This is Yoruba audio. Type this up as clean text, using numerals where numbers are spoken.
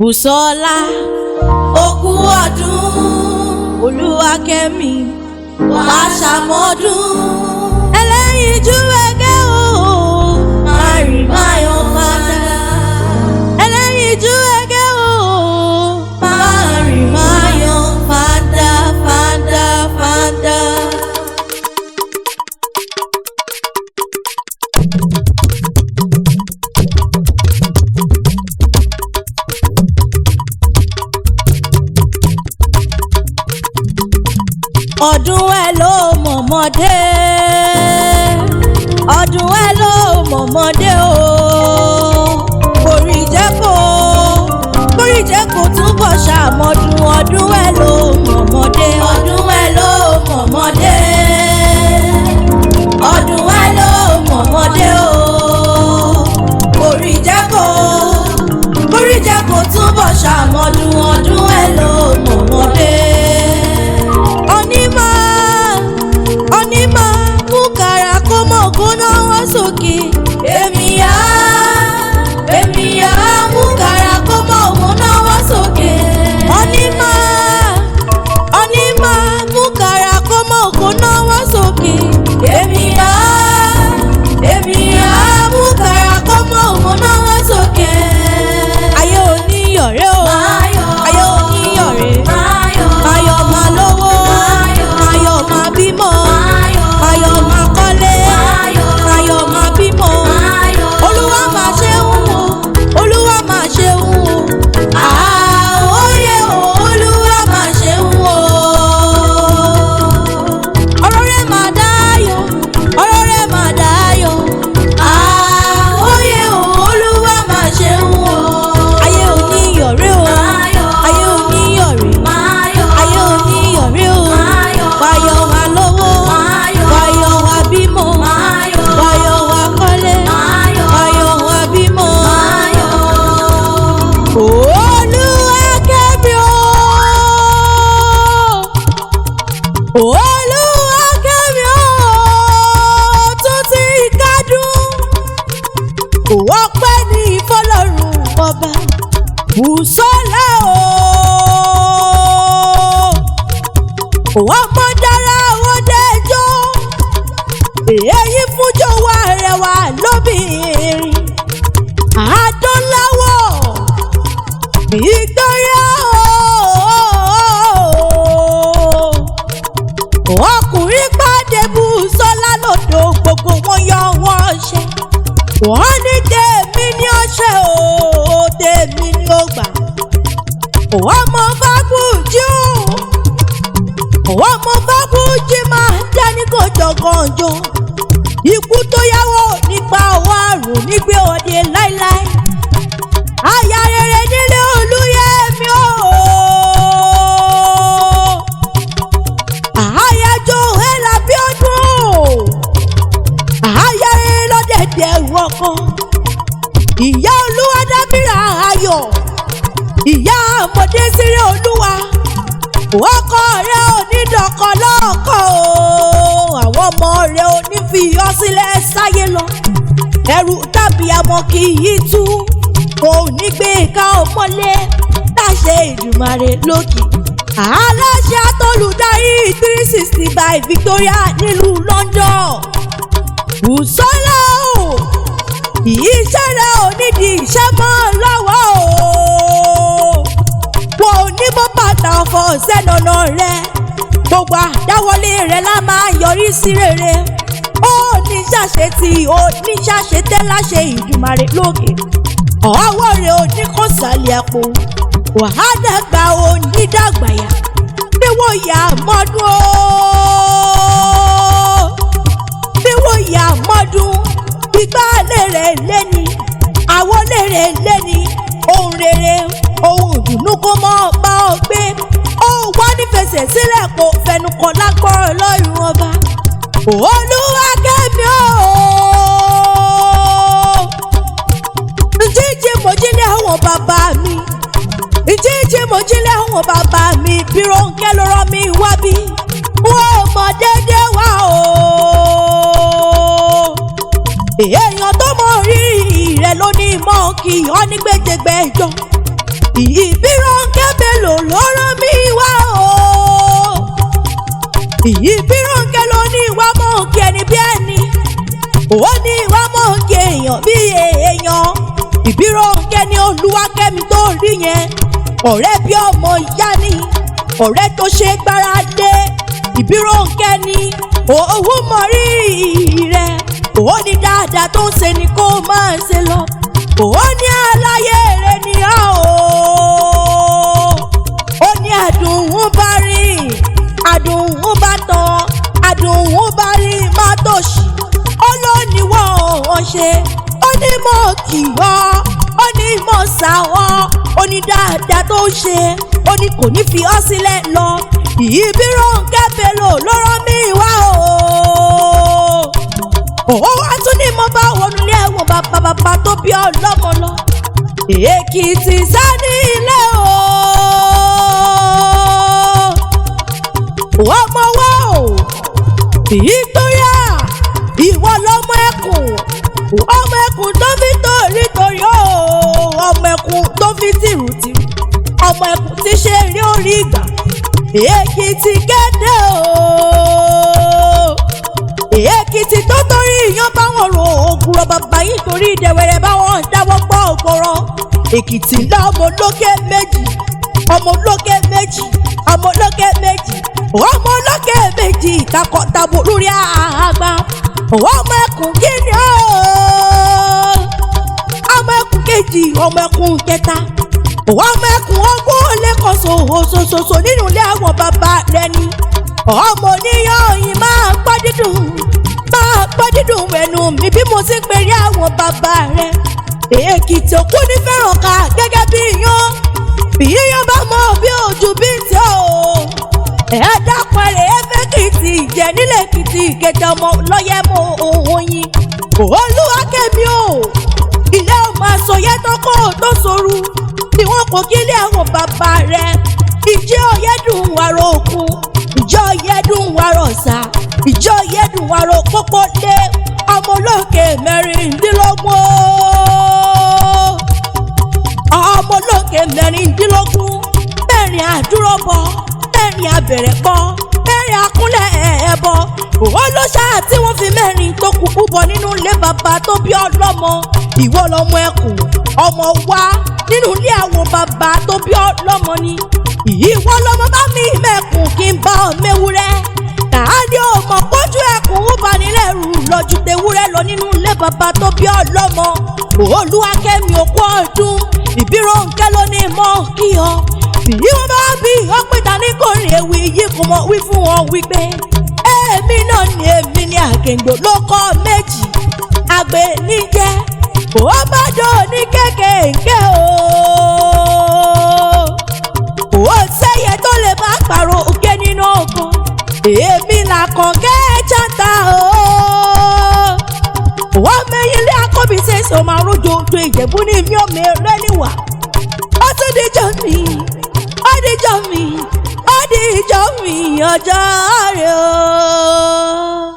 Busola okú ọdún Oluwakemi wá ṣàmọ́dún ẹlẹ́yinjú ẹgẹ́ o márì máyọ̀ fada ẹlẹ́yinjú ẹgẹ́ o márì máyọ̀ fada fada fada. Ọdún ẹ ló mọ̀mọ́dé ọdún ẹ ló mọ̀mọ́dé o kórì jẹ́ kó túbọ̀ ṣàmọ́dún ọdún ẹ ló mọ̀mọ́dé ọdún ẹ ló mọ̀mọ́dé ọdún ẹ ló mọ̀mọ́dé o kórì jẹ́ kó túbọ̀ ṣàmọ́dún ọdún ẹ ló mọ̀mọ́dé. Onímọ̀ mú kàrà kó mọ̀ kó náwó sókè. Èmi á mú kàrà kó mọ̀ kó náwó sókè. Onímọ̀ mú kàrà kó mọ̀ kó náwó sókè. Èmi á mú kàrà kó mọ̀ kó náwó sókè. Ayé oníyọ̀rẹ́ o. Ayé oníyọ̀rẹ́. Ayọ̀ máa lówó. Ayọ̀ máa bímọ. Ayọ̀ máa kọ́lé. Ayọ̀ máa bímọ. Olúwa máa ṣe ń wò. Olúwa máa ṣe ń wò. Àóyè o. Olúwa máa ṣe ń wò. Ọ̀rọ̀ rẹ̀ máa dáyọ̀. Ọ̀rọ̀ rẹ̀ máa dáyọ̀. Àóyè o. Olúwa máa ṣe ń wò. Ayé oníyọ̀rẹ́ o. Ayé oníyọ̀rẹ́. Ayé oníyọ̀rẹ́ o. Wáyọ̀ wá lówó. Wáyọ̀ wá bímọ. Wáyọ̀ wá kọ́lé. Wáyọ̀ wá bímọ. Oluwakemi o. Oluwakemi o. Tún ti kádùn. Ọpẹ́ ní fọ́lọ́run ọba. Busola o. Ọmọ dára wọ́n dẹjọ́. Èyí fúnjọ wa rẹwà lóbìnrin. Adúláwọ̀ Victoria o. Ọkùnrin pàdé Busola lọ́dọ̀ gbogbo wọn yọ wọ́n ṣe. Wọ́n ní tèmi ní ọṣẹ o, tèmi ní ó gbà. Ọmọ Fábùjí o. Ọmọ Fábùjí máa dání kànjọ̀kànjọ̀. Ikú tó yáwó nípa ọwọ́ àrùn nígbé òde láíláí. Aya rere nílé Olúyẹmí o. Àyájọ́ ẹ̀là bí ọdún. Aya rere lọ́dẹ̀dẹ̀ wọ̀kan. Ìyá Olúwa dábìrà ayọ̀. Ìyá àmọ̀dé sírí Olúwa. Ọkọ rẹ ò ní dọ̀kọ̀ lọ́kọ̀ o. Àwọn ọmọ rẹ ò ní fi ọ́ sílẹ̀ sáyé lọ. Ẹrù tàbí àmọ́ kì í tú. Kò ní gbé ká ọmọlé láṣẹ Ìdùmarè lókè. Aláṣẹ àtolùdarí 360 by Victoria nílùú London. Busola o. Iṣẹ́ rẹ ò nídìí iṣẹ́ mọ́ lọ́wọ́ o. Wọ́n ò ní bọ́ bàtà ọ̀fọ̀ sẹ́nọ̀nà rẹ̀. Gbogbo àdáwọlé rẹ̀ lá máa yọrí sí rere. Ó ní ṣàṣetì ó ní ṣàṣetẹ́ láṣẹ Ìdùmarè lókè. Ọwọ́ rẹ̀ ò ní kó sàlẹ̀ àpò. Wàhálà gba ò ní dàgbàyà. Níwò yà mọ́dún o. Níwò yà mọ́dún. Ìgbà lèrè lẹ́ni. Àwọn lèrè lẹ́ni. Ohun rere ohun ìdùnnú kó mọ́ bá ọ gbé. Ó wá ní fẹsẹ̀ sílẹ̀ kó fẹnukọ lágbọ́rọ̀ lọ́rùn ọba. Oluwakemi o. Jíjí mojílẹ̀ àwọn bàbá mi. Jíjí mojílẹ̀ àwọn bàbá mi. Bí Rónkẹ́ ló rán mi wá bí. Wọ́n mọ̀ déédéé wá o. Èèyàn tó mọ rírì rẹ̀ ló ní mọ́ kí ọ́ ní gbèjègbèjọ. Ìbírónkẹ́ Bello ló rán mi wá o. Ìbírónkẹ́ ló ní ìwà mọ̀ọ́kì ẹni bí ẹni, ó ní ìwà mọ̀ọ́kì èèyàn bí èèyàn. Ìbírónkẹ́ ní Olúwakẹ́mi tó rí yẹn, ọ̀rẹ́ bí ọmọ ìyá ni, ọ̀rẹ́ tó ṣe gbára lé. Ìbírónkẹ́ ní òun mọ rírì rẹ̀, ó ní dáadáa tó ń ṣe ni kó máa ṣe lọ, ó ní aláyé rẹ̀ ni á o. Ó ní àdùnún bá rí, àdùnún bá tán, àdùnún bá rí má tòṣì. Ó ló ní wọ́n ṣe, ó ní mọ̀ kì wọ́, ó ní mọ̀ sá wọ́, ó ní dáadáa tó ń ṣe, ó ní kò ní fi ọ́ sílẹ̀ lọ. Ìbírónkẹ́ Bello ló rán mi wá o. Ó wá tún ní mo bá wọnú ilé ẹ̀wọ̀n bàbá tó bí ọlọ́mọ lọ. Èkìtì sani ilé o. Ọmọ wa o, Victoria, ìwọ lọmọ ẹkùn, ọmọ ẹkùn tó fi torí o, ọmọ ẹkùn tó fi tìrùtìrù, ọmọ ẹkùn tí ṣe rí orí ìgbà. Èkìtì kéde o. Èkìtì tó torí iyán báwọn ro ògùrọ̀ bàbá yìí torí ìdẹ̀wẹ̀rẹ̀ báwọn dáwọ́ gbọ́ ògbọ̀rọ̀. Èkìtì ńlá ọmọ olókè méjì, ọmọ olókè méjì, ọmọ olókè méjì, ọmọ olókè méjì takọ̀tabo lórí àgbà. Ọmọ ẹkùn kíni o, ọmọ ẹkùn kejì, ọmọ ẹkùn kẹta, ọmọ ẹkùn ọgbọ́n lẹ́kọ̀ọ́ sòsòsòsò nínú ilé àwọn bàbá rẹ̀ ni. Ọmọ oníyàn yìí máa gbọ́ dídùn, máa gbọ́ dídùn ẹnu mi bí mo ti ń pèrè àwọn bàbá rẹ̀. Èkìtì òkú ní fẹ́ràn ká gẹ́gẹ́ bí iyán, bí iyán bá mọ bí ojú bí ń tẹ́ o. Ẹ dákun ẹ̀rẹ̀ Èkìtì jẹ́ nílẹ̀ Èkìtì ìkẹjà ọmọ lọ́yẹ̀ mọ òun yín. Olúwakẹ́mi o, ilé ò máa sọ yẹ́ tọ́kọ́ tó soru bí wọ́n kò kí ilé àwọn bàbá rẹ̀. Ìjẹ́ ọ̀yẹ́dùn wàrà òkun, ìjọ ọ̀yẹ́dùn wàrà ọ̀sà, ìjọ ọ̀yẹ́dùn wàrà òpópó lé. Ọmọ olókè mẹ́rìndínlógún, ọmọ olókè mẹ́rìndínlógún, mẹ́rin àdúróbọ, mẹ́rin abẹ̀rẹ̀pọ̀, mẹ́rin akúnlẹ̀ ẹ̀ẹ́bọ. Olóṣà tí wọ́n fi mẹ́rin tó kúkú bọ̀ nínú ilé bàbá tó bí ọlọ́mọ. Ìwọ lọmọ ẹkùn, ọmọ wa nínú ilé àwọn bàbá tó bí ọlọ́mọ ni. Ìwọ lọmọ bá mi mẹ́kùn kí n bá ọ mẹ́wúrẹ́. Tàádé ò mọ̀ pójú ẹkùn ó bá nílẹ̀ rù lọ́jú tewúrẹ́ lọ nínú ilé bàbá tó bí ọlọ́mọ. Olúwakẹ́mi òkú ọdún, Ìbírónkẹ́ ló ní mọ́ kí ọ. Bí wọ́n bá bí ọ pé ta ní kò rìn ewì yìí kò mọ̀ wí fún wọn wípé èmi náà ni èmi ni àkèǹgbò ló kọ́ méjì. Àgbẹ̀ níjẹ́ ó bá dò ní kékèké o. Ó sẹ́yẹ tó lè bá pàrọ̀ òkè nínú oko. Èmi làkànkẹ́ chata o. Wọ́n mẹ́yìn lé akọ́bí ṣèṣe máa rójò ojú Ìjẹ̀bú ní mi ò mẹ́rẹ́ níwà. Ó tún díjọ́ mi, ó díjọ́ mi, ó díjọ́ mi ọjọ́ rẹ̀ o.